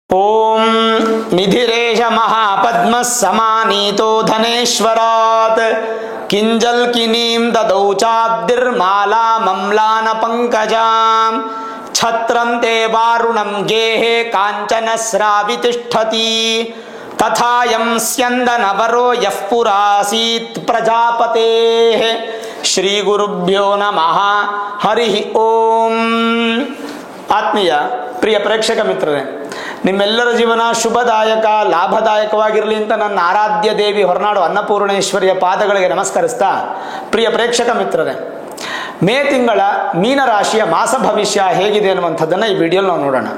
ಓಂ ಮಿಧಿರೇಶ ಮಹಾಪದ್ಮ ಸಮಾನೀತೋ ಧನೇಶ್ವರಾತ್ ಕಿಂಜಲ್ಕಿನೀಂ ದದೌ ಚಾಬ್ದಿರ್ಮಾಲಾ ಮಮ್ಲಾನ ಪಂಕಜಾಂ ಛತ್ರಂತೆ ವಾರುಣಂ ಗೇಹೆ ಕಾಂಚನ ಸ್ರಾವಿ ತಿಷ್ಠತಿ ತಥಾಯಂ ಸ್ಯಂದನವರೋ ಯಃ ಪುರಾಸೀತ್ ಪ್ರಜಾಪತೇಃ ಶ್ರೀ ಗುರುಭ್ಯೋ ನಮಃ ಹರಿ ಓಂ. ಆತ್ಮೀಯ ಪ್ರಿಯ ಪ್ರೇಕ್ಷಕ ಮಿತ್ರರೇ, ನಿಮ್ಮೆಲ್ಲರ ಜೀವನ ಶುಭದಾಯಕ ಲಾಭದಾಯಕವಾಗಿರಲಿ ಅಂತ ನನ್ನ ಆರಾಧ್ಯ ದೇವಿ ಹೊರನಾಡು ಅನ್ನಪೂರ್ಣೇಶ್ವರಿಯ ಪಾದಗಳಿಗೆ ನಮಸ್ಕರಿಸ್ತಾ, ಪ್ರಿಯ ಪ್ರೇಕ್ಷಕ ಮಿತ್ರರೇ, ಮೇ ತಿಂಗಳ ಮೀನರಾಶಿಯ ಮಾಸ ಭವಿಷ್ಯ ಹೇಗಿದೆ ಅನ್ನುವಂಥದ್ದನ್ನು ಈ ವಿಡಿಯೋಲಿ ನಾವು ನೋಡೋಣ.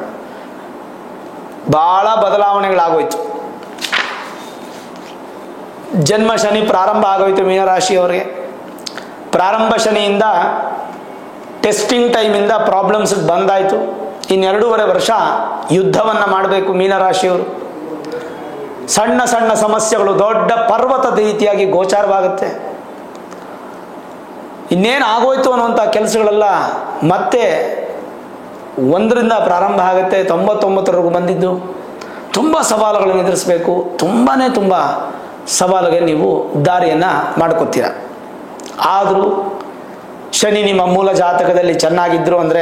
ಬಹಳ ಬದಲಾವಣೆಗಳಾಗೋಯ್ತು. ಜನ್ಮ ಶನಿ ಪ್ರಾರಂಭ ಆಗೋಯ್ತು ಮೀನರಾಶಿಯವರಿಗೆ. ಪ್ರಾರಂಭ ಶನಿಯಿಂದ ಟೆಸ್ಟಿಂಗ್ ಟೈಮಿಂದ ಪ್ರಾಬ್ಲಮ್ಸ್ ಬಂದಾಯಿತು. ಇನ್ನೆರಡೂವರೆ ವರ್ಷ ಯುದ್ಧವನ್ನು ಮಾಡಬೇಕು ಮೀನರಾಶಿಯವರು. ಸಣ್ಣ ಸಣ್ಣ ಸಮಸ್ಯೆಗಳು ದೊಡ್ಡ ಪರ್ವತದ ರೀತಿಯಾಗಿ ಗೋಚಾರವಾಗುತ್ತೆ. ಇನ್ನೇನು ಆಗೋಯ್ತು ಅನ್ನುವಂಥ ಕೆಲಸಗಳೆಲ್ಲ ಮತ್ತೆ 1ರಿಂದ ಪ್ರಾರಂಭ ಆಗುತ್ತೆ. 99ವರೆಗೂ ಬಂದಿದ್ದು ತುಂಬ ಸವಾಲುಗಳನ್ನು ಎದುರಿಸಬೇಕು. ತುಂಬ ಸವಾಲಿಗೆ ನೀವು ದಾರಿಯನ್ನು ಮಾಡ್ಕೋತೀರ. ಆದರೂ ಶನಿ ನಿಮ್ಮ ಮೂಲ ಜಾತಕದಲ್ಲಿ ಚೆನ್ನಾಗಿದ್ದರು ಅಂದರೆ,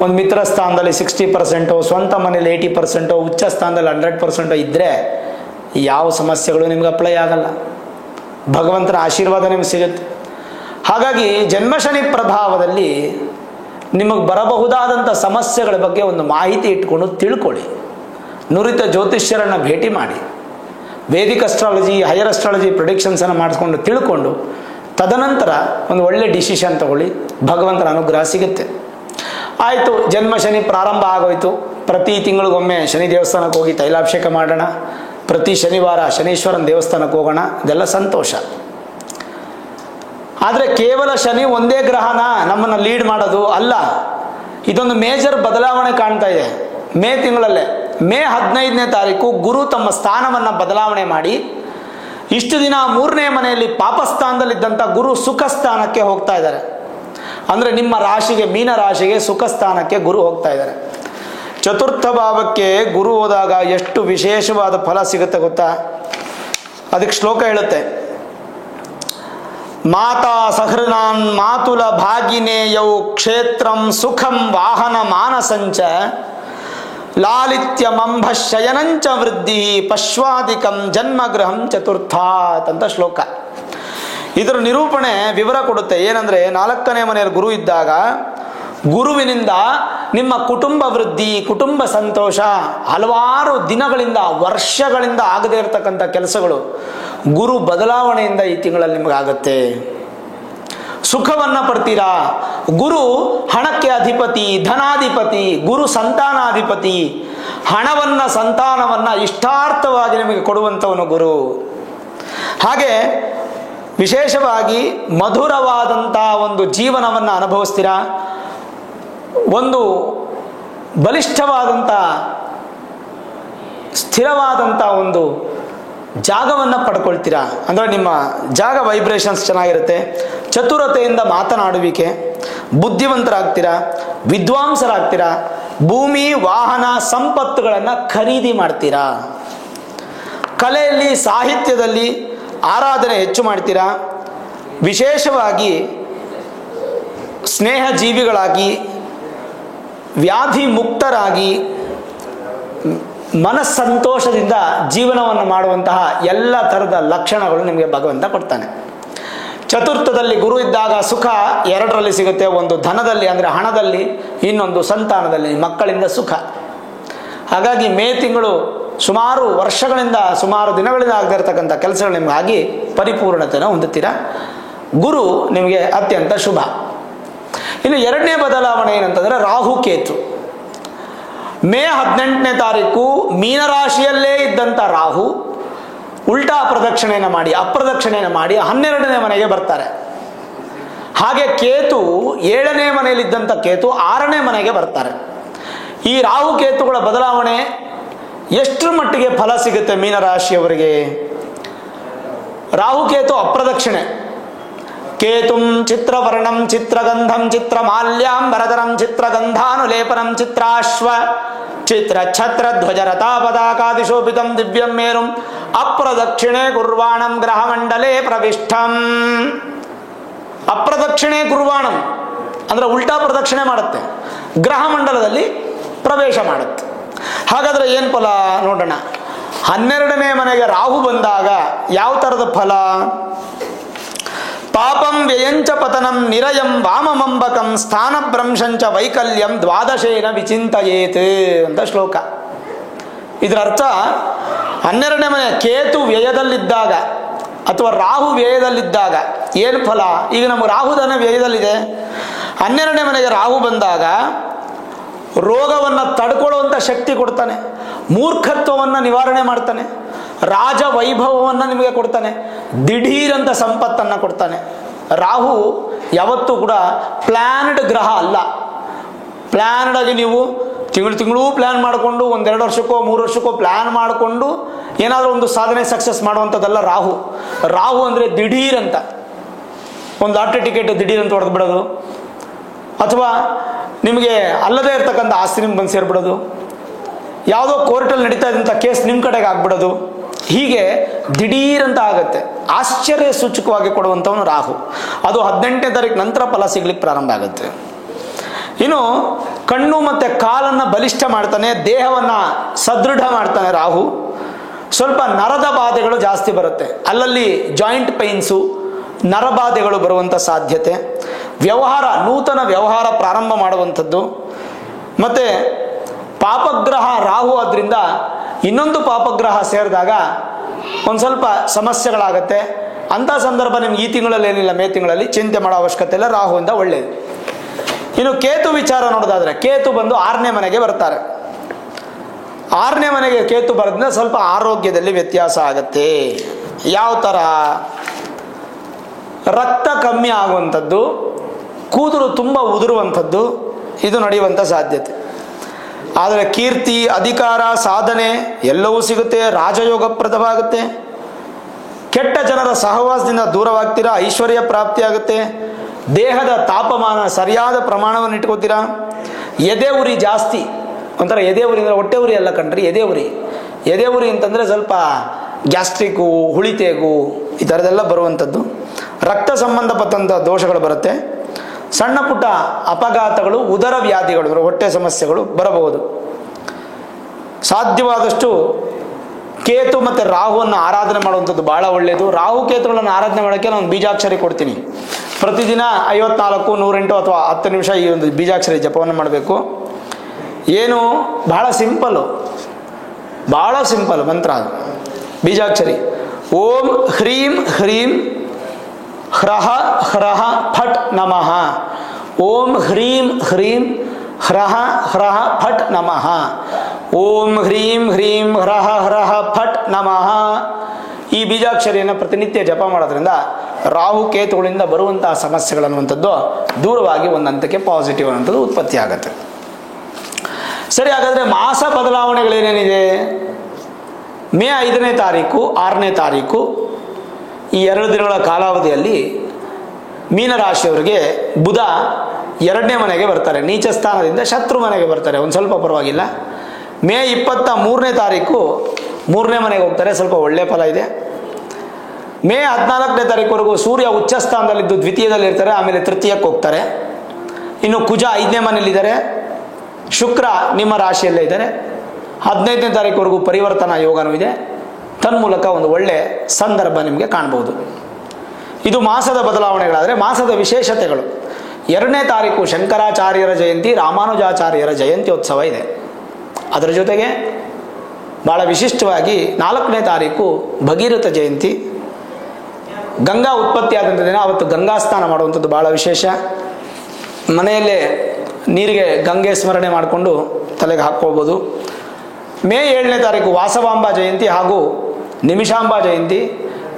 ಒಂದು ಮಿತ್ರ ಸ್ಥಾನದಲ್ಲಿ 60%, ಸ್ವಂತ ಮನೇಲಿ 80%, ಉಚ್ಚ ಸ್ಥಾನದಲ್ಲಿ 100% ಇದ್ದರೆ ಯಾವ ಸಮಸ್ಯೆಗಳು ನಿಮ್ಗೆ ಅಪ್ಲೈ ಆಗಲ್ಲ. ಭಗವಂತನ ಆಶೀರ್ವಾದ ನಿಮ್ಗೆ ಸಿಗುತ್ತೆ. ಹಾಗಾಗಿ ಜನ್ಮಶನಿ ಪ್ರಭಾವದಲ್ಲಿ ನಿಮಗೆ ಬರಬಹುದಾದಂಥ ಸಮಸ್ಯೆಗಳ ಬಗ್ಗೆ ಒಂದು ಮಾಹಿತಿ ಇಟ್ಕೊಂಡು ತಿಳ್ಕೊಳ್ಳಿ. ನುರಿತ ಜ್ಯೋತಿಷ್ಯರನ್ನು ಭೇಟಿ ಮಾಡಿ, ವೇದಿಕ್ ಅಸ್ಟ್ರಾಲಜಿ, ಹೈಯರ್ ಅಸ್ಟ್ರಾಲಜಿ ಪ್ರಿಡಿಕ್ಷನ್ಸನ್ನು ಮಾಡಿಸ್ಕೊಂಡು ತಿಳ್ಕೊಂಡು ತದನಂತರ ಒಂದು ಒಳ್ಳೆ ಡಿಸಿಷನ್ ತಗೊಳ್ಳಿ. ಭಗವಂತನ ಅನುಗ್ರಹ ಸಿಗುತ್ತೆ. ಆಯಿತು, ಜನ್ಮ ಶನಿ ಪ್ರಾರಂಭ ಆಗೋಯ್ತು. ಪ್ರತಿ ತಿಂಗಳಿಗೊಮ್ಮೆ ಶನಿ ದೇವಸ್ಥಾನಕ್ಕೆ ಹೋಗಿ ತೈಲಾಭಿಷೇಕ ಮಾಡೋಣ. ಪ್ರತಿ ಶನಿವಾರ ಶನೀಶ್ವರನ ದೇವಸ್ಥಾನಕ್ಕೆ ಹೋಗೋಣ. ಇದೆಲ್ಲ ಸಂತೋಷ. ಆದರೆ ಕೇವಲ ಶನಿ ಒಂದೇ ಗ್ರಹನ ನಮ್ಮನ್ನು ಲೀಡ್ ಮಾಡೋದು ಅಲ್ಲ. ಇದೊಂದು ಮೇಜರ್ ಬದಲಾವಣೆ ಕಾಣ್ತಾ ಇದೆ ಮೇ ತಿಂಗಳಲ್ಲೇ. ಮೇ 15ನೇ ತಾರೀಕು ಗುರು ತಮ್ಮ ಸ್ಥಾನವನ್ನು ಬದಲಾವಣೆ ಮಾಡಿ, ಇಷ್ಟು ದಿನ 3ನೇ ಮನೆಯಲ್ಲಿ ಪಾಪಸ್ಥಾನದಲ್ಲಿದ್ದಂಥ ಗುರು ಸುಖ ಸ್ಥಾನಕ್ಕೆ ಹೋಗ್ತಾ ಇದ್ದಾರೆ. ಅಂದರೆ ನಿಮ್ಮ ರಾಶಿಗೆ, ಮೀನ ರಾಶಿಗೆ ಸುಖ ಸ್ಥಾನಕ್ಕೆ ಗುರು ಹೋಗ್ತಾ ಇದ್ದಾರೆ. ಚತುರ್ಥ ಭಾವಕ್ಕೆ ಗುರು ಹೋದಾಗ ಎಷ್ಟು ವಿಶೇಷವಾದ ಫಲ ಸಿಗುತ್ತೆ ಗೊತ್ತಾ? ಅದಕ್ಕೆ ಶ್ಲೋಕ ಹೇಳುತ್ತೆ, ಮಾತಾ ಸಹೃನಾನ್ ಮಾತುಲ ಭಾಗಿನೇಯೌ ಕ್ಷೇತ್ರಂ ಸುಖಂ ವಾಹನ ಮಾನಸಂಚ ಲಾಲಿತ್ಯಮಂಭ ಶಯನಂಚ ವೃದ್ಧಿ ಪಶ್ವಾದಿಕಂ ಜನ್ಮಗೃಹಂ ಚತುರ್ಥಾತ್ ಅಂತ ಶ್ಲೋಕ. ಇದರ ನಿರೂಪಣೆ ವಿವರ ಕೊಡುತ್ತೆ. ಏನಂದರೆ, 4ನೇ ಮನೆಯಲ್ಲಿ ಗುರು ಇದ್ದಾಗ ಗುರುವಿನಿಂದ ನಿಮ್ಮ ಕುಟುಂಬ ವೃದ್ಧಿ, ಕುಟುಂಬ ಸಂತೋಷ, ಹಲವಾರು ದಿನಗಳಿಂದ ವರ್ಷಗಳಿಂದ ಆಗದೇ ಇರತಕ್ಕಂಥ ಕೆಲಸಗಳು ಗುರು ಬದಲಾವಣೆಯಿಂದ ಈ ತಿಂಗಳಲ್ಲಿ ನಿಮಗಾಗತ್ತೆ. ಸುಖವನ್ನು ಪಡ್ತೀರಾ. ಗುರು ಹಣಕ್ಕೆ ಅಧಿಪತಿ, ಧನಾಧಿಪತಿ, ಗುರು ಸಂತಾನಾಧಿಪತಿ. ಹಣವನ್ನು, ಸಂತಾನವನ್ನು ಇಷ್ಟಾರ್ಥವಾಗಿ ನಿಮಗೆ ಕೊಡುವಂಥವನು ಗುರು. ಹಾಗೆ ವಿಶೇಷವಾಗಿ ಮಧುರವಾದಂಥ ಒಂದು ಜೀವನವನ್ನು ಅನುಭವಿಸ್ತೀರಾ. ಒಂದು ಬಲಿಷ್ಠವಾದಂಥ, ಸ್ಥಿರವಾದಂಥ ಒಂದು ಜಾಗವನ್ನು ಪಡ್ಕೊಳ್ತೀರಾ. ಅಂದರೆ ನಿಮ್ಮ ಜಾಗ ವೈಬ್ರೇಷನ್ಸ್ ಚೆನ್ನಾಗಿರುತ್ತೆ. ಚತುರತೆಯಿಂದ ಮಾತನಾಡುವಿಕೆ, ಬುದ್ಧಿವಂತರಾಗ್ತೀರಾ, ವಿದ್ವಾಂಸರಾಗ್ತೀರಾ. ಭೂಮಿ, ವಾಹನ, ಸಂಪತ್ತುಗಳನ್ನು ಖರೀದಿ ಮಾಡ್ತೀರಾ. ಕಲೆಯಲ್ಲಿ, ಸಾಹಿತ್ಯದಲ್ಲಿ ಆರಾಧನೆ ಹೆಚ್ಚು ಮಾಡ್ತೀರಾ. ವಿಶೇಷವಾಗಿ ಸ್ನೇಹ ಜೀವಿಗಳಾಗಿ, ವ್ಯಾಧಿ ಮುಕ್ತರಾಗಿ, ಮನಸ್ಸಂತೋಷದಿಂದ ಜೀವನವನ್ನು ಮಾಡುವಂತಹ ಎಲ್ಲ ಥರದ ಲಕ್ಷಣಗಳು ನಿಮಗೆ ಭಗವಂತ ಕೊಡ್ತಾನೆ. ಚತುರ್ಥದಲ್ಲಿ ಗುರು ಇದ್ದಾಗ ಸುಖ 2ರಲ್ಲಿ ಸಿಗುತ್ತೆ. ಒಂದು ಧನದಲ್ಲಿ ಅಂದರೆ ಹಣದಲ್ಲಿ, ಇನ್ನೊಂದು ಸಂತಾನದಲ್ಲಿ, ಮಕ್ಕಳಿಂದ ಸುಖ. ಹಾಗಾಗಿ ಮೇ ತಿಂಗಳು ಸುಮಾರು ವರ್ಷಗಳಿಂದ, ಸುಮಾರು ದಿನಗಳಿಂದ ಆಗದೇ ಇರತಕ್ಕಂಥ ಕೆಲಸಗಳು ನಿಮಗಾಗಿ ಪರಿಪೂರ್ಣತೆಯನ್ನು ಹೊಂದುತ್ತೀರಾ. ಗುರು ನಿಮಗೆ ಅತ್ಯಂತ ಶುಭ. ಇನ್ನು 2ನೇ ಬದಲಾವಣೆ ಏನಂತಂದರೆ ರಾಹುಕೇತು. ಮೇ 18ನೇ ತಾರೀಕು ಮೀನರಾಶಿಯಲ್ಲೇ ಇದ್ದಂಥ ರಾಹು ಉಲ್ಟಾ ಪ್ರದಕ್ಷಿಣೆಯನ್ನು ಮಾಡಿ, ಅಪ್ರದಕ್ಷಿಣೆಯನ್ನು ಮಾಡಿ 12ನೇ ಮನೆಗೆ ಬರ್ತಾರೆ. ಹಾಗೆ ಕೇತು 7ನೇ ಮನೆಯಲ್ಲಿದ್ದಂಥ ಕೇತು 6ನೇ ಮನೆಗೆ ಬರ್ತಾರೆ. ಈ ರಾಹು ಕೇತುಗಳ ಬದಲಾವಣೆ ಎಷ್ಟರ ಮಟ್ಟಿಗೆ ಫಲ ಸಿಗುತ್ತೆ ಮೀನರಾಶಿಯವರಿಗೆ? ರಾಹುಕೇತು ಅಪ್ರದಕ್ಷಿಣೆ. ಕೇತುಂ ಚಿತ್ರವರ್ಣಂ ಚಿತ್ರಗಂಧಂ ಚಿತ್ರಮಾಲ್ಯಾಂಬರಧರಂ ಚಿತ್ರಗಂಧಾನುಲೇಪನಂ ಚಿತ್ರಾಶ್ವ ಚಿತ್ರ ಛತ್ರ ಧ್ವಜ ರಥಾ ಪತಾಕಾದಿಶೋಭಿತಂ ದಿವ್ಯಂ ಮೇರುಂ ಅಪ್ರದಕ್ಷಿಣೆ ಕುರ್ವಾಣಂ ಗ್ರಹ ಮಂಡಲೇ ಪ್ರವಿಷ್ಟಂ. ಅಪ್ರದಕ್ಷಿಣೆ ಕುರ್ವಾಣಂ ಅಂದ್ರೆ ಉಲ್ಟಾ ಪ್ರದಕ್ಷಿಣೆ ಮಾಡುತ್ತೆ, ಗ್ರಹ ಮಂಡಲದಲ್ಲಿ ಪ್ರವೇಶ ಮಾಡುತ್ತೆ. ಹಾಗಾದ್ರೆ ಏನು ಫಲ ನೋಡೋಣ. 12ನೇ ಮನೆಗೆ ರಾಹು ಬಂದಾಗ ಯಾವ ಥರದ ಫಲ? ಪಾಪಂ ವ್ಯಯಂಚ ಪತನಂ ನಿರಯಂ ವಾಮಮಂಬಕಂ ಸ್ಥಾನಭ್ರಂಶಂಚ ವೈಕಲ್ಯಂ ದ್ವಾದಶೇನ ವಿಚಿಂತಯೇತ್ ಅಂತ ಶ್ಲೋಕ. ಇದರ ಅರ್ಥ 12ನೇ ಮನೆ ಕೇತು ವ್ಯಯದಲ್ಲಿದ್ದಾಗ ಅಥವಾ ರಾಹು ವ್ಯಯದಲ್ಲಿದ್ದಾಗ ಏನು ಫಲ? ಈಗ ನಮ್ಮ ರಾಹುಧನ ವ್ಯಯದಲ್ಲಿದೆ. 12ನೇ ಮನೆಗೆ ರಾಹು ಬಂದಾಗ ರೋಗವನ್ನು ತಡ್ಕೊಳ್ಳುವಂಥ ಶಕ್ತಿ ಕೊಡ್ತಾನೆ, ಮೂರ್ಖತ್ವವನ್ನು ನಿವಾರಣೆ ಮಾಡ್ತಾನೆ, ರಾಜ ವೈಭವವನ್ನು ನಿಮಗೆ ಕೊಡ್ತಾನೆ, ದಿಢೀರಂತ ಸಂಪತ್ತನ್ನು ಕೊಡ್ತಾನೆ. ರಾಹು ಯಾವತ್ತೂ ಕೂಡ ಪ್ಲ್ಯಾನ್ಡ್ ಗ್ರಹ ಅಲ್ಲ. ಪ್ಲ್ಯಾನ್ಡ್ ಆಗಿ ನೀವು ತಿಂಗಳು ಪ್ಲ್ಯಾನ್ ಮಾಡಿಕೊಂಡು 1-2 ವರ್ಷಕ್ಕೋ 3 ವರ್ಷಕ್ಕೋ ಪ್ಲ್ಯಾನ್ ಮಾಡಿಕೊಂಡು ಏನಾದರೂ ಒಂದು ಸಾಧನೆ ಸಕ್ಸಸ್ ಮಾಡುವಂಥದ್ದಲ್ಲ ರಾಹು. ರಾಹು ಅಂದರೆ ದಿಢೀರಂತ ಒಂದು ಲಾಟ್ರಿ ಟಿಕೆಟ್ ದಿಢೀರಂತ ಹೊಡೆದು ಬಿಡೋದು, ಅಥವಾ ನಿಮಗೆ ಅಲ್ಲದೇ ಇರ್ತಕ್ಕಂಥ ಆಸ್ತಿ ನಿಮ್ಗೆ ಬಂದು ಸೇರಿಬಿಡೋದು, ಯಾವುದೋ ಕೋರ್ಟಲ್ಲಿ ನಡೀತಾ ಇದ್ದಂಥ ಕೇಸ್ ನಿಮ್ಮ ಕಡೆಗೆ ಆಗ್ಬಿಡೋದು, ಹೀಗೆ ದಿಢೀರಂತ ಆಗುತ್ತೆ. ಆಶ್ಚರ್ಯ ಸೂಚಕವಾಗಿ ಕೊಡುವಂಥವನು ರಾಹು. ಅದು 18ನೇ ತಾರೀಕು ನಂತರ ಫಲ ಸಿಗ್ಲಿಕ್ಕೆ ಪ್ರಾರಂಭ ಆಗುತ್ತೆ. ಇನ್ನು ಕಣ್ಣು ಮತ್ತು ಕಾಲನ್ನು ಬಲಿಷ್ಠ ಮಾಡ್ತಾನೆ, ದೇಹವನ್ನು ಸದೃಢ ಮಾಡ್ತಾನೆ ರಾಹು. ಸ್ವಲ್ಪ ನರದ ಬಾಧೆಗಳು ಜಾಸ್ತಿ ಬರುತ್ತೆ, ಅಲ್ಲಲ್ಲಿ ಜಾಯಿಂಟ್ ಪೈನ್ಸು, ನರಬಾಧೆಗಳು ಬರುವಂಥ ಸಾಧ್ಯತೆ, ವ್ಯವಹಾರ ನೂತನ ವ್ಯವಹಾರ ಪ್ರಾರಂಭ ಮಾಡುವಂಥದ್ದು. ಮತ್ತು ಪಾಪಗ್ರಹ ರಾಹು ಆದ್ದರಿಂದ ಇನ್ನೊಂದು ಪಾಪಗ್ರಹ ಸೇರಿದಾಗ ಒಂದು ಸ್ವಲ್ಪ ಸಮಸ್ಯೆಗಳಾಗತ್ತೆ. ಅಂಥ ಸಂದರ್ಭ ನಿಮ್ಗೆ ಈ ತಿಂಗಳಲ್ಲಿ ಏನಿಲ್ಲ, ಮೇ ತಿಂಗಳಲ್ಲಿ ಚಿಂತೆ ಮಾಡೋ ಅವಶ್ಯಕತೆ ಇಲ್ಲ, ರಾಹುವಿಂದ ಒಳ್ಳೆಯದು. ಇನ್ನು ಕೇತು ವಿಚಾರ ನೋಡೋದಾದ್ರೆ ಕೇತು ಬಂದು 6ನೇ ಮನೆಗೆ ಬರ್ತಾರೆ. 6ನೇ ಮನೆಗೆ ಕೇತು ಬರೋದ್ರಿಂದ ಸ್ವಲ್ಪ ಆರೋಗ್ಯದಲ್ಲಿ ವ್ಯತ್ಯಾಸ ಆಗುತ್ತೆ. ಯಾವ ಥರ? ರಕ್ತ ಕಮ್ಮಿ ಆಗುವಂಥದ್ದು, ಕೂದಲು ತುಂಬ ಉದುರುವಂಥದ್ದು, ಇದು ನಡೆಯುವಂಥ ಸಾಧ್ಯತೆ. ಆದರೆ ಕೀರ್ತಿ, ಅಧಿಕಾರ, ಸಾಧನೆ ಎಲ್ಲವೂ ಸಿಗುತ್ತೆ, ರಾಜಯೋಗಪ್ರದವಾಗುತ್ತೆ. ಕೆಟ್ಟ ಜನರ ಸಹವಾಸದಿಂದ ದೂರವಾಗ್ತೀರಾ, ಐಶ್ವರ್ಯ ಪ್ರಾಪ್ತಿಯಾಗುತ್ತೆ. ದೇಹದ ತಾಪಮಾನ ಸರಿಯಾದ ಪ್ರಮಾಣವನ್ನು ಇಟ್ಕೋತೀರಾ. ಎದೆ ಉರಿ ಜಾಸ್ತಿ, ಒಂಥರ ಎದೆ ಉರಿ ಅಂದರೆ ಹೊಟ್ಟೆ ಉರಿ ಅಲ್ಲ ಕಣ್ರಿ, ಎದೆ ಉರಿ. ಎದೆ ಉರಿ ಅಂತಂದರೆ ಸ್ವಲ್ಪ ಗ್ಯಾಸ್ಟ್ರಿಕ್ಕು, ಹುಳಿತೇಗು ಈ ಥರದ್ದೆಲ್ಲ ಬರುವಂಥದ್ದು. ರಕ್ತ ಸಂಬಂಧಪಟ್ಟಂಥ ದೋಷಗಳು ಬರುತ್ತೆ. ಸಣ್ಣ ಪುಟ್ಟ ಅಪಘಾತಗಳು, ಉದರ ವ್ಯಾಧಿಗಳು, ಹೊಟ್ಟೆ ಸಮಸ್ಯೆಗಳು ಬರಬಹುದು. ಸಾಧ್ಯವಾದಷ್ಟು ಕೇತು ಮತ್ತು ರಾಹುವನ್ನು ಆರಾಧನೆ ಮಾಡುವಂಥದ್ದು ಭಾಳ ಒಳ್ಳೆಯದು. ರಾಹು ಕೇತುಗಳನ್ನು ಆರಾಧನೆ ಮಾಡೋಕ್ಕೆ ನಾನು ಬೀಜಾಕ್ಷರಿ ಕೊಡ್ತೀನಿ. ಪ್ರತಿದಿನ 54, 108 ಅಥವಾ 10 ನಿಮಿಷ ಈ ಒಂದು ಬೀಜಾಕ್ಷರಿ ಜಪವನ್ನು ಮಾಡಬೇಕು. ಏನು ಬಹಳ ಸಿಂಪಲ್ ಮಂತ್ರ ಅದು. ಬೀಜಾಕ್ಷರಿ ಓಂ ಹ್ರೀಂ ಹ್ರೀಂ ಹ್ರಹ ಹ್ರಹ ಫಟ್ ನಮಃ. ಓಂ ಹ್ರೀಂ ಹ್ರೀಂ ಹ್ರಹ ಹ್ರಹ ಫಟ್ ನಮಃ. ಓಂ ಹ್ರೀಂ ಹ್ರೀಂ ಹ್ರಹ ಹ್ರಹ ಫಟ್ ನಮಃ. ಈ ಬೀಜಾಕ್ಷರಿಯನ್ನು ಪ್ರತಿನಿತ್ಯ ಜಪ ಮಾಡೋದ್ರಿಂದ ರಾಹು ಕೇತುಗಳಿಂದ ಬರುವಂತಹ ಸಮಸ್ಯೆಗಳನ್ನುವಂಥದ್ದು ದೂರವಾಗಿ ಒಂದು ಹಂತಕ್ಕೆ ಪಾಸಿಟಿವ್ ಅನ್ನೋಂಥದ್ದು ಉತ್ಪತ್ತಿ ಆಗುತ್ತೆ. ಸರಿ, ಹಾಗಾದರೆ ಮಾಸ ಬದಲಾವಣೆಗಳೇನೇನಿದೆ? ಮೇ 5ನೇ ತಾರೀಕು 6ನೇ ತಾರೀಕು ಈ 2 ದಿನಗಳ ಕಾಲಾವಧಿಯಲ್ಲಿ ಮೀನರಾಶಿಯವರಿಗೆ ಬುಧ 2ನೇ ಮನೆಗೆ ಬರ್ತಾರೆ, ನೀಚ ಸ್ಥಾನದಿಂದ ಶತ್ರು ಮನೆಗೆ ಬರ್ತಾರೆ, ಒಂದು ಸ್ವಲ್ಪ ಪರವಾಗಿಲ್ಲ. ಮೇ 23ನೇ ತಾರೀಕು 3ನೇ ಮನೆಗೆ ಹೋಗ್ತಾರೆ, ಸ್ವಲ್ಪ ಒಳ್ಳೆಯ ಫಲ ಇದೆ. ಮೇ 14ನೇ ತಾರೀಕುವರೆಗೂ ಸೂರ್ಯ ಉಚ್ಚ ಸ್ಥಾನದಲ್ಲಿದ್ದು ದ್ವಿತೀಯದಲ್ಲಿ ಇರ್ತಾರೆ, ಆಮೇಲೆ ತೃತೀಯಕ್ಕೆ ಹೋಗ್ತಾರೆ. ಇನ್ನು ಕುಜ 5ನೇ ಮನೆಯಲ್ಲಿದ್ದಾರೆ, ಶುಕ್ರ ನಿಮ್ಮ ರಾಶಿಯಲ್ಲೇ ಇದ್ದಾರೆ. 15ನೇ ತಾರೀಕುವರೆಗೂ ಪರಿವರ್ತನಾ ಯೋಗನೂ ಇದೆ. ತನ್ಮೂಲಕ ಒಂದು ಒಳ್ಳೆಯ ಸಂದರ್ಭ ನಿಮಗೆ ಕಾಣಬಹುದು. ಇದು ಮಾಸದ ಬದಲಾವಣೆಗಳಾದರೆ ಮಾಸದ ವಿಶೇಷತೆಗಳು. 2ನೇ ತಾರೀಕು ಶಂಕರಾಚಾರ್ಯರ ಜಯಂತಿ, ರಾಮಾನುಜಾಚಾರ್ಯರ ಜಯಂತ್ಯೋತ್ಸವ ಇದೆ. ಅದರ ಜೊತೆಗೆ ಭಾಳ ವಿಶಿಷ್ಟವಾಗಿ 4ನೇ ತಾರೀಕು ಭಗೀರಥ ಜಯಂತಿ, ಗಂಗಾ ಉತ್ಪತ್ತಿ ಆದಂಥ ದಿನ. ಅವತ್ತು ಗಂಗಾ ಸ್ನಾನ ಮಾಡುವಂಥದ್ದು ಭಾಳ ವಿಶೇಷ. ಮನೆಯಲ್ಲೇ ನೀರಿಗೆ ಗಂಗೆ ಸ್ಮರಣೆ ಮಾಡಿಕೊಂಡು ತಲೆಗೆ ಹಾಕ್ಕೊಳ್ಬೋದು. ಮೇ 7ನೇ ತಾರೀಕು ವಾಸವಾಂಬಾ ಜಯಂತಿ ಹಾಗೂ ನಿಮಿಷಾಂಬಾ ಜಯಂತಿ.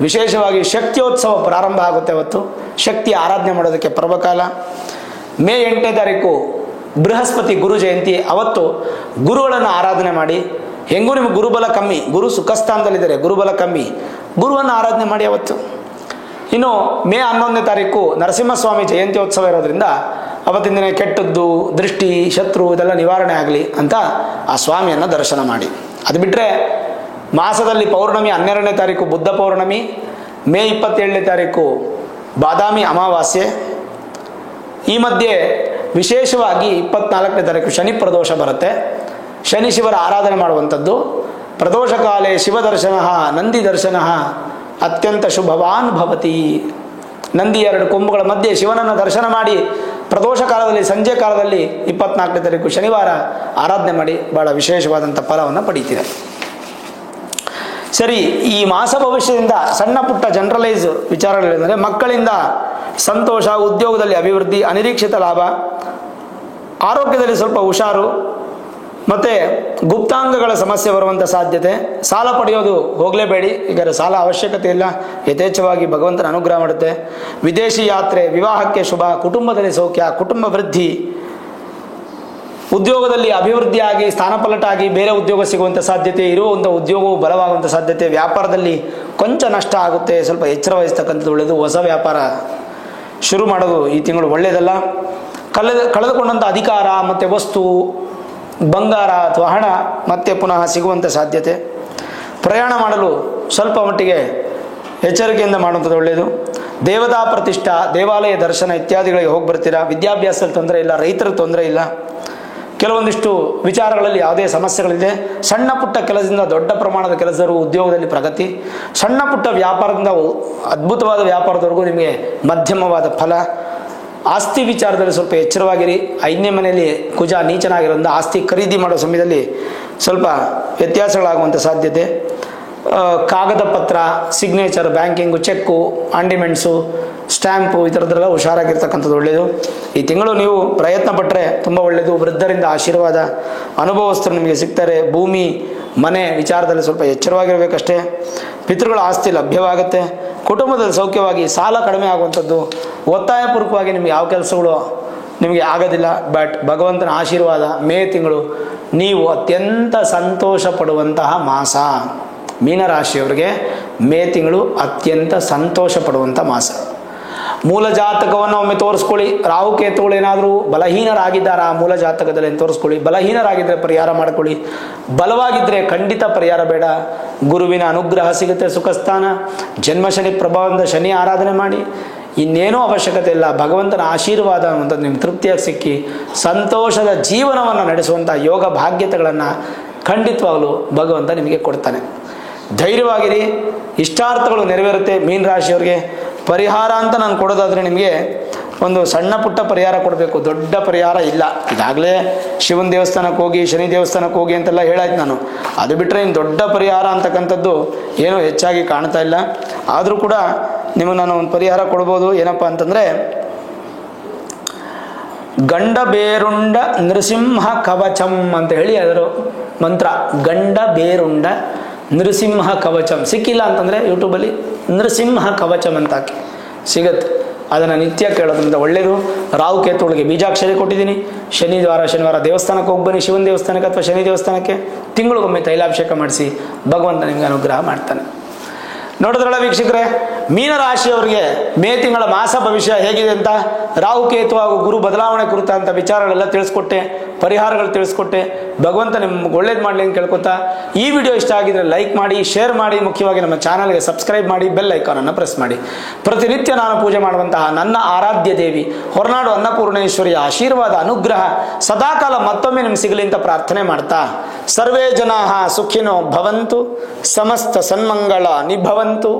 ವಿಶೇಷವಾಗಿ ಶಕ್ತಿಯೋತ್ಸವ ಪ್ರಾರಂಭ ಆಗುತ್ತೆ. ಅವತ್ತು ಶಕ್ತಿ ಆರಾಧನೆ ಮಾಡೋದಕ್ಕೆ ಪರ್ವಕಾಲ. ಮೇ 8ನೇ ತಾರೀಕು ಬೃಹಸ್ಪತಿ ಗುರು ಜಯಂತಿ. ಅವತ್ತು ಗುರುಗಳನ್ನು ಆರಾಧನೆ ಮಾಡಿ. ಹೆಂಗೂ ನಿಮಗೆ ಗುರುಬಲ ಕಮ್ಮಿ, ಗುರು ಸುಖಸ್ಥಾನದಲ್ಲಿದ್ದಾರೆ, ಗುರುಬಲ ಕಮ್ಮಿ, ಗುರುವನ್ನು ಆರಾಧನೆ ಮಾಡಿ ಅವತ್ತು. ಇನ್ನು ಮೇ 11ನೇ ತಾರೀಕು ನರಸಿಂಹಸ್ವಾಮಿ ಜಯಂತ್ಯೋತ್ಸವ ಇರೋದ್ರಿಂದ ಅವತ್ತಿನ ದಿನ ಕೆಟ್ಟದ್ದು, ದೃಷ್ಟಿ, ಶತ್ರು ಇದೆಲ್ಲ ನಿವಾರಣೆ ಆಗಲಿ ಅಂತ ಆ ಸ್ವಾಮಿಯನ್ನು ದರ್ಶನ ಮಾಡಿ. ಅದು ಬಿಟ್ಟರೆ ಮಾಸದಲ್ಲಿ ಪೌರ್ಣಮಿ 12ನೇ ತಾರೀಕು ಬುದ್ಧ ಪೌರ್ಣಮಿ, ಮೇ 27ನೇ ತಾರೀಕು ಬಾದಾಮಿ ಅಮಾವಾಸ್ಯೆ, ಈ ಮಧ್ಯೆ ವಿಶೇಷವಾಗಿ 24ನೇ ತಾರೀಕು ಶನಿ ಪ್ರದೋಷ ಬರುತ್ತೆ. ಶನಿ ಶಿವರ ಆರಾಧನೆ ಮಾಡುವಂಥದ್ದು. ಪ್ರದೋಷ ಕಾಲೇ ಶಿವದರ್ಶನ ನಂದಿ ದರ್ಶನ ಅತ್ಯಂತ ಶುಭವಾನ್ ಭವತಿ. ನಂದಿ 2 ಕೊಂಬುಗಳ ಮಧ್ಯೆ ಶಿವನನ್ನು ದರ್ಶನ ಮಾಡಿ ಪ್ರದೋಷ ಕಾಲದಲ್ಲಿ ಸಂಜೆ ಕಾಲದಲ್ಲಿ 24ನೇ ತಾರೀಕು ಶನಿವಾರ ಆರಾಧನೆ ಮಾಡಿ ಬಹಳ ವಿಶೇಷವಾದಂಥ ಫಲವನ್ನು ಪಡೀತೀರ. ಸರಿ, ಈ ಮಾಸ ಭವಿಷ್ಯದಿಂದ ಸಣ್ಣ ಪುಟ್ಟ ಜನರಲೈಸ್ ವಿಚಾರಗಳಿಂದರೆ ಮಕ್ಕಳಿಂದ ಸಂತೋಷ, ಉದ್ಯೋಗದಲ್ಲಿ ಅಭಿವೃದ್ಧಿ, ಅನಿರೀಕ್ಷಿತ ಲಾಭ, ಆರೋಗ್ಯದಲ್ಲಿ ಸ್ವಲ್ಪ ಹುಷಾರು, ಮತ್ತು ಗುಪ್ತಾಂಗಗಳ ಸಮಸ್ಯೆ ಬರುವಂಥ ಸಾಧ್ಯತೆ. ಸಾಲ ಪಡೆಯೋದು ಹೋಗಲೇಬೇಡಿ, ಈಗ ಸಾಲ ಅವಶ್ಯಕತೆ ಇಲ್ಲ, ಯಥೇಚ್ಛವಾಗಿ ಭಗವಂತನ ಅನುಗ್ರಹ ಮಾಡುತ್ತೆ. ವಿದೇಶಿ ಯಾತ್ರೆ, ವಿವಾಹಕ್ಕೆ ಶುಭ, ಕುಟುಂಬದಲ್ಲಿ ಸೌಖ್ಯ, ಕುಟುಂಬ ವೃದ್ಧಿ, ಉದ್ಯೋಗದಲ್ಲಿ ಅಭಿವೃದ್ಧಿಯಾಗಿ ಸ್ಥಾನಪಲ್ಲಟಾಗಿ ಬೇರೆ ಉದ್ಯೋಗ ಸಿಗುವಂಥ ಸಾಧ್ಯತೆ, ಇರುವಂಥ ಉದ್ಯೋಗವು ಬಲವಾಗುವಂಥ ಸಾಧ್ಯತೆ. ವ್ಯಾಪಾರದಲ್ಲಿ ಕೊಂಚ ನಷ್ಟ ಆಗುತ್ತೆ, ಸ್ವಲ್ಪ ಎಚ್ಚರ ವಹಿಸ್ತಕ್ಕಂಥದ್ದು ಒಳ್ಳೆಯದು. ಹೊಸ ವ್ಯಾಪಾರ ಶುರು ಮಾಡೋದು ಈ ತಿಂಗಳು ಒಳ್ಳೆಯದಲ್ಲ. ಕಳೆದುಕೊಂಡಂಥ ಅಧಿಕಾರ ಮತ್ತು ವಸ್ತು, ಬಂಗಾರ ಅಥವಾ ಹಣ ಮತ್ತೆ ಪುನಃ ಸಿಗುವಂಥ ಸಾಧ್ಯತೆ. ಪ್ರಯಾಣ ಮಾಡಲು ಸ್ವಲ್ಪ ಮಟ್ಟಿಗೆ ಎಚ್ಚರಿಕೆಯಿಂದ ಮಾಡುವಂಥದ್ದು ಒಳ್ಳೆಯದು. ದೇವತಾ ಪ್ರತಿಷ್ಠಾ, ದೇವಾಲಯ ದರ್ಶನ ಇತ್ಯಾದಿಗಳಿಗೆ ಹೋಗಿ ಬರ್ತೀರಾ. ವಿದ್ಯಾಭ್ಯಾಸದಲ್ಲಿ ತೊಂದರೆ ಇಲ್ಲ, ರೈತರ ತೊಂದರೆ ಇಲ್ಲ. ಕೆಲವೊಂದಿಷ್ಟು ವಿಚಾರಗಳಲ್ಲಿ ಯಾವುದೇ ಸಮಸ್ಯೆಗಳಿದೆ. ಸಣ್ಣ ಪುಟ್ಟ ಕೆಲಸದಿಂದ ದೊಡ್ಡ ಪ್ರಮಾಣದ ಕೆಲಸದವರು ಉದ್ಯೋಗದಲ್ಲಿ ಪ್ರಗತಿ. ಸಣ್ಣ ಪುಟ್ಟ ವ್ಯಾಪಾರದಿಂದ ಅದ್ಭುತವಾದ ವ್ಯಾಪಾರದವರೆಗೂ ನಿಮಗೆ ಮಧ್ಯಮವಾದ ಫಲ. ಆಸ್ತಿ ವಿಚಾರದಲ್ಲಿ ಸ್ವಲ್ಪ ಎಚ್ಚರವಾಗಿರಿ. 5ನೇ ಮನೆಯಲ್ಲಿ ಕುಜ ನೀಚನಾಗಿರೋದ್ರಿಂದ ಆಸ್ತಿ ಖರೀದಿ ಮಾಡೋ ಸಮಯದಲ್ಲಿ ಸ್ವಲ್ಪ ವ್ಯತ್ಯಾಸಗಳಾಗುವಂಥ ಸಾಧ್ಯತೆ. ಕಾಗದ ಪತ್ರ, ಸಿಗ್ನೇಚರ್, ಬ್ಯಾಂಕಿಂಗು, ಚೆಕ್ಕು, ಆಂಡಿಮೆಂಟ್ಸು, ಸ್ಟ್ಯಾಂಪು ಈ ಥರದ್ದೆಲ್ಲ ಹುಷಾರಾಗಿರ್ತಕ್ಕಂಥದ್ದು ಒಳ್ಳೆಯದು. ಈ ತಿಂಗಳು ನೀವು ಪ್ರಯತ್ನ ಪಟ್ಟರೆ ತುಂಬ ಒಳ್ಳೆಯದು. ವೃದ್ಧರಿಂದ ಆಶೀರ್ವಾದ, ಅನುಭವಸ್ಥರು ನಿಮಗೆ ಸಿಗ್ತಾರೆ. ಭೂಮಿ, ಮನೆ ವಿಚಾರದಲ್ಲಿ ಸ್ವಲ್ಪ ಎಚ್ಚರವಾಗಿರಬೇಕಷ್ಟೇ. ಪಿತೃಗಳ ಆಸ್ತಿ ಲಭ್ಯವಾಗುತ್ತೆ. ಕುಟುಂಬದಲ್ಲಿ ಸೌಖ್ಯವಾಗಿ, ಸಾಲ ಕಡಿಮೆ ಆಗುವಂಥದ್ದು. ಒತ್ತಾಯಪೂರ್ವಕವಾಗಿ ನಿಮಗೆ ಯಾವ ಕೆಲಸಗಳು ನಿಮಗೆ ಆಗೋದಿಲ್ಲ. ಬಟ್ ಭಗವಂತನ ಆಶೀರ್ವಾದ, ಮೇ ತಿಂಗಳು ನೀವು ಅತ್ಯಂತ ಸಂತೋಷ ಪಡುವಂತಹ ಮಾಸ. ಮೀನರಾಶಿಯವರಿಗೆ ಮೇ ತಿಂಗಳು ಅತ್ಯಂತ ಸಂತೋಷ ಪಡುವಂಥ ಮಾಸ. ಮೂಲ ಜಾತಕವನ್ನು ಒಮ್ಮೆ ತೋರಿಸ್ಕೊಳ್ಳಿ. ರಾಹುಕೇತುಗಳು ಏನಾದರೂ ಬಲಹೀನರಾಗಿದ್ದಾರಾ ಮೂಲ ಜಾತಕದಲ್ಲಿ ತೋರಿಸ್ಕೊಳ್ಳಿ. ಬಲಹೀನರಾಗಿದ್ದರೆ ಪರಿಹಾರ ಮಾಡ್ಕೊಳ್ಳಿ. ಬಲವಾಗಿದ್ದರೆ ಖಂಡಿತ ಪರಿಹಾರ ಬೇಡ. ಗುರುವಿನ ಅನುಗ್ರಹ ಸಿಗುತ್ತೆ, ಸುಖಸ್ಥಾನ. ಜನ್ಮಶನಿ ಪ್ರಭಾವದಿಂದ ಶನಿ ಆರಾಧನೆ ಮಾಡಿ. ಇನ್ನೇನೂ ಅವಶ್ಯಕತೆ ಇಲ್ಲ. ಭಗವಂತನ ಆಶೀರ್ವಾದ ಅನ್ನುವಂಥದ್ದು ನಿಮ್ಗೆ ತೃಪ್ತಿಯಾಗಿ ಸಿಕ್ಕಿ ಸಂತೋಷದ ಜೀವನವನ್ನು ನಡೆಸುವಂಥ ಯೋಗ ಭಾಗ್ಯತೆಗಳನ್ನು ಖಂಡಿತವಾಗಲೂ ಭಗವಂತ ನಿಮಗೆ ಕೊಡ್ತಾನೆ. ಧೈರ್ಯವಾಗಿರಿ, ಇಷ್ಟಾರ್ಥಗಳು ನೆರವೇರುತ್ತೆ. ಮೀನರಾಶಿಯವರಿಗೆ ಪರಿಹಾರ ಅಂತ ನಾನು ಕೊಡೋದಾದರೆ ನಿಮಗೆ ಒಂದು ಸಣ್ಣ ಪುಟ್ಟ ಪರಿಹಾರ ಕೊಡಬೇಕು, ದೊಡ್ಡ ಪರಿಹಾರ ಇಲ್ಲ. ಈಗಾಗಲೇ ಶಿವನ ದೇವಸ್ಥಾನಕ್ಕೆ ಹೋಗಿ, ಶನಿ ದೇವಸ್ಥಾನಕ್ಕೆ ಹೋಗಿ ಅಂತೆಲ್ಲ ಹೇಳಾಯ್ತು ನಾನು. ಅದು ಬಿಟ್ಟರೆ ಇನ್ನು ದೊಡ್ಡ ಪರಿಹಾರ ಅಂತಕ್ಕಂಥದ್ದು ಏನೂ ಹೆಚ್ಚಾಗಿ ಕಾಣ್ತಾ ಇಲ್ಲ. ಆದರೂ ಕೂಡ ನಿಮಗೆ ನಾನು ಒಂದು ಪರಿಹಾರ ಕೊಡ್ಬೋದು. ಏನಪ್ಪ ಅಂತಂದರೆ, ಗಂಡ ಬೇರುಂಡ ನೃಸಿಂಹ ಕವಚಂ ಅಂತ ಹೇಳಿ ಅದರ ಮಂತ್ರ. ಗಂಡ ಬೇರುಂಡ ನೃಸಿಂಹ ಕವಚಂ. ಸಿಕ್ಕಿಲ್ಲ ಅಂತಂದರೆ ಯೂಟ್ಯೂಬಲ್ಲಿ ನೃಸಿಂಹ ಕವಚಂ ಅಂತ ಹಾಕಿ ಸಿಗತ್ತೆ. ಅದನ್ನು ನಿತ್ಯ ಕೇಳೋದ್ರಿಂದ ಒಳ್ಳೆಯದು. ರಾಹುಕೇತುಗಳಿಗೆ ಬೀಜಾಕ್ಷರಿ ಕೊಟ್ಟಿದ್ದೀನಿ. ಶನಿವಾರ ದೇವಸ್ಥಾನಕ್ಕೆ ಹೋಗಿ ಬನ್ನಿ, ಶಿವನ ದೇವಸ್ಥಾನಕ್ಕೆ ಅಥವಾ ಶನಿ ದೇವಸ್ಥಾನಕ್ಕೆ. ತಿಂಗಳಿಗೊಮ್ಮೆ ತೈಲಾಭಿಷೇಕ ಮಾಡಿಸಿ, ಭಗವಂತ ನಿಮಗೆ ಅನುಗ್ರಹ ಮಾಡ್ತಾನೆ. ನೋಡಿದ್ರಲ್ಲ ವೀಕ್ಷಕರೇ, ಮೀನರಾಶಿಯವರಿಗೆ ಮೇ ತಿಂಗಳ ಮಾಸ ಭವಿಷ್ಯ ಹೇಗಿದೆ ಅಂತ, ರಾಹುಕೇತು ಹಾಗೂ ಗುರು ಬದಲಾವಣೆ ಕುರಿತಂಥ ವಿಚಾರಗಳೆಲ್ಲ ತಿಳಿಸ್ಕೊಟ್ಟೆ, ಪರಿಹಾರಗಳು ತಿಳಿಸ್ಕೊಟ್ಟೆ. ಭಗವಂತ ನಿಮ್ಗೆ ಒಳ್ಳೇದು ಮಾಡಲಿ ಅಂತ ಕೇಳ್ಕೊತಾ, ಈ ವಿಡಿಯೋ ಇಷ್ಟ ಆಗಿದ್ರೆ ಲೈಕ್ ಮಾಡಿ, ಶೇರ್ ಮಾಡಿ, ಮುಖ್ಯವಾಗಿ ನಮ್ಮ ಚಾನಲ್ಗೆ ಸಬ್ಸ್ಕ್ರೈಬ್ ಮಾಡಿ, ಬೆಲ್ ಐಕಾನನ್ನು ಪ್ರೆಸ್ ಮಾಡಿ. ಪ್ರತಿನಿತ್ಯ ನಾನು ಪೂಜೆ ಮಾಡುವಂತಹ ನನ್ನ ಆರಾಧ್ಯ ದೇವಿ ಹೊರನಾಡು ಅನ್ನಪೂರ್ಣೇಶ್ವರಿಯ ಆಶೀರ್ವಾದ, ಅನುಗ್ರಹ ಸದಾಕಾಲ ಮತ್ತೊಮ್ಮೆ ನಿಮ್ಗೆ ಸಿಗಲಿ ಅಂತ ಪ್ರಾರ್ಥನೆ ಮಾಡ್ತಾ, ಸರ್ವೇ ಜನಾಃ ಸುಖಿನೋ ಭವಂತು, ಸಮಸ್ತ ಸನ್ಮಂಗಳ ನಿಭವಂತು.